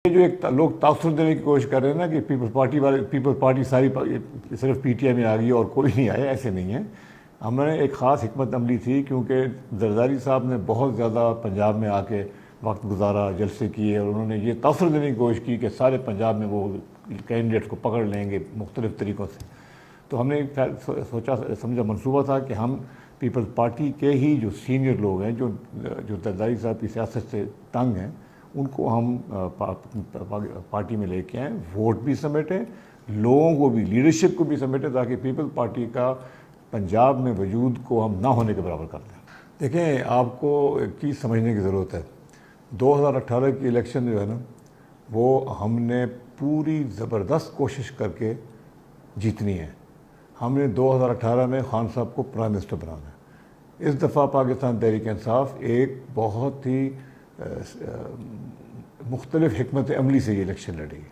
ये जो एक लोग तासुर देने की कोशिश कर रहे हैं ना कि पीपल्स पार्टी सारी सिर्फ पीटीआई में आ गई और कोई नहीं आया, ऐसे नहीं है। हमने एक ख़ास हिकमत अमली थी क्योंकि जरदारी साहब ने बहुत ज़्यादा पंजाब में आके वक्त गुजारा, जलसे किए और उन्होंने ये तासुर देने की कोशिश की कि सारे पंजाब में वो कैंडिडेट्स को पकड़ लेंगे मुख्तलिफ़ तरीक़ों से। तो हमने सोचा समझा मंसूबा था कि हम पीपल्स पार्टी के ही जो सीनियर लोग हैं जो जरदारी साहब की सियासत से तंग हैं, उनको हम पार्टी में लेके आएँ, वोट भी समेटें, लोगों को भी, लीडरशिप को भी समेटें, ताकि पीपल्स पार्टी का पंजाब में वजूद को हम ना होने के बराबर कर दें। देखें, आपको एक चीज़ समझने की ज़रूरत है। 2018 की इलेक्शन जो है ना, वो हमने पूरी ज़बरदस्त कोशिश करके जीतनी है। हमने 2018 में खान साहब को प्राइम मिनिस्टर बनाना है। इस दफ़ा पाकिस्तान तहरीक इंसाफ एक बहुत ही मुख्तलिफ़ हिकमत अमली से ये इलेक्शन लड़ेगी।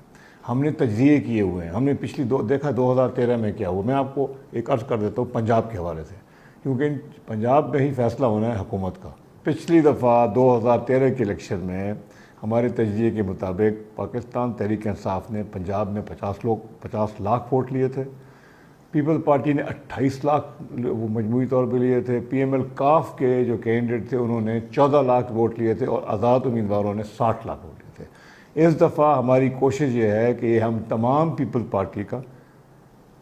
हमने तजज़िये किए हुए हैं। हमने पिछली देखा 2013 में क्या हुआ। मैं आपको एक अर्ज़ कर देता हूँ पंजाब के हवाले से, क्योंकि पंजाब में ही फ़ैसला होना है हुकूमत का। पिछली दफ़ा 2013 के इलेक्शन में हमारे तजज़िये के मुताबिक पाकिस्तान तहरीक इंसाफ ने पंजाब में 50 लाख वोट लिए थे। पीपल पार्टी ने 28 लाख वो मजमूई तौर पे लिए थे। पीएमएल काफ के जो कैंडिडेट थे उन्होंने 14 लाख वोट लिए थे और आज़ाद उम्मीदवारों ने 60 लाख वोट लिए थे। इस दफ़ा हमारी कोशिश ये है कि हम तमाम पीपल पार्टी का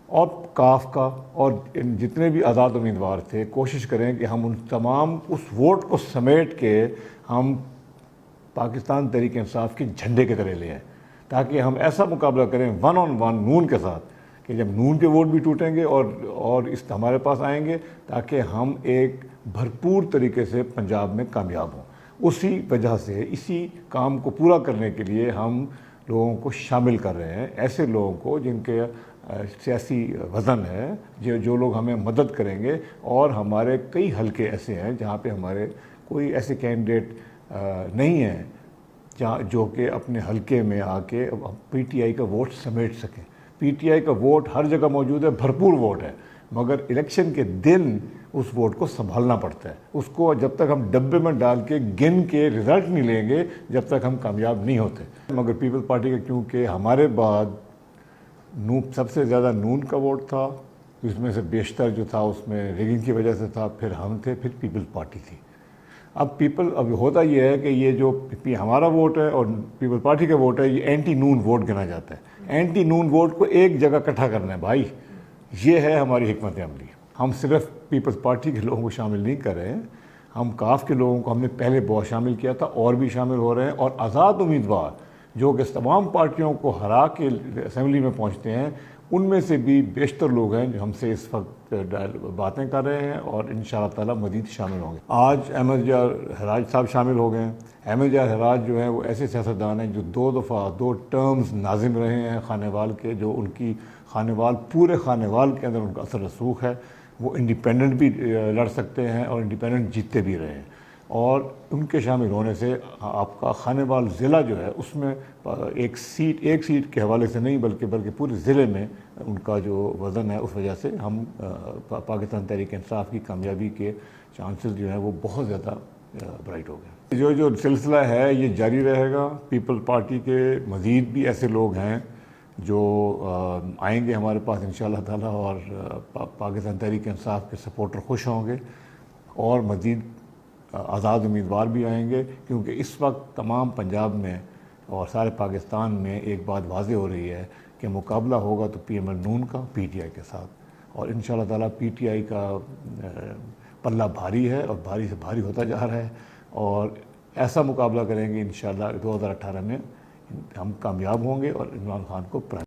और काफ का और जितने भी आज़ाद उम्मीदवार थे, कोशिश करें कि हम उन तमाम उस वोट को समेट के हम पाकिस्तान तहरीक इंसाफ के झंडे के तरह ले आएँ, ताकि हम ऐसा मुकाबला करें 1 on 1 नून के साथ कि जब नून के वोट भी टूटेंगे और इस हमारे पास आएंगे, ताकि हम एक भरपूर तरीके से पंजाब में कामयाब हों। उसी वजह से इसी काम को पूरा करने के लिए हम लोगों को शामिल कर रहे हैं, ऐसे लोगों को जिनके सियासी वज़न है, जो लोग हमें मदद करेंगे। और हमारे कई हलके ऐसे हैं जहाँ पे हमारे कोई ऐसे कैंडिडेट नहीं हैं जहाँ जो कि अपने हलके में आके पीटीआई का वोट समेट सकें। पीटीआई का वोट हर जगह मौजूद है, भरपूर वोट है, मगर इलेक्शन के दिन उस वोट को संभालना पड़ता है। उसको जब तक हम डब्बे में डाल के गिन के रिज़ल्ट नहीं लेंगे, जब तक हम कामयाब नहीं होते। मगर पीपल्स पार्टी का, क्योंकि हमारे बाद सबसे ज़्यादा नून का वोट था, उसमें से बेशतर जो था उसमें रिगिंग की वजह से था, फिर हम थे, फिर पीपल्स पार्टी थी। अब होता ये है कि ये जो हमारा वोट है और पीपल्स पार्टी का वोट है, ये एंटी नून वोट गिना जाता है। एंटी नून वोट को एक जगह इकट्ठा करना है भाई, ये है हमारी हिकमत अमली। हम सिर्फ पीपल्स पार्टी के लोगों को शामिल नहीं कर रहे हैं, हम काफ के लोगों को हमने पहले बहुत शामिल किया था और भी शामिल हो रहे हैं। और आज़ाद उम्मीदवार जो कि तमाम पार्टियों को हरा के असेंबली में पहुँचते हैं, उनमें से भी बेशतर लोग हैं जो हमसे इस वक्त बातें कर रहे हैं और इंशाअल्लाह ताला मज़ीद शामिल होंगे। आज अहमद यार हराज साहब शामिल हो गए हैं। अहमद यार हराज जो है वो ऐसे सियासतदान हैं जो 2 टर्म्स नाजिम रहे हैं खानेवाल के, जो उनकी पूरे खानेवाल के अंदर उनका असर रसूख है। वो इंडिपेंडेंट भी लड़ सकते हैं और इंडिपेंडेंट जीतते भी रहे हैं। और उनके शामिल होने से आपका खानेवाल ज़िला जो है उसमें एक सीट के हवाले से नहीं बल्कि पूरे ज़िले में उनका जो वज़न है, उस वजह से हम पाकिस्तान तहरीक इंसाफ की कामयाबी के चांसेस जो हैं वो बहुत ज़्यादा ब्राइट हो गए। जो सिलसिला है ये जारी रहेगा। पीपल पार्टी के मज़ीद भी ऐसे लोग हैं जो आएंगे हमारे पास इंशाअल्लाह ताला, और पाकिस्तान तहरीक इंसाफ के सपोर्टर खुश होंगे और मज़ीद आज़ाद उम्मीदवार भी आएंगे, क्योंकि इस वक्त तमाम पंजाब में और सारे पाकिस्तान में एक बात वाज़े हो रही है कि मुकाबला होगा तो पीएमएल नून का पीटीआई के साथ। और इंशाअल्लाह ताला पीटीआई का पल्ला भारी है और भारी से भारी होता जा रहा है, और ऐसा मुकाबला करेंगे इंशाअल्लाह 2018 में हम कामयाब होंगे और इमरान खान को प्राइम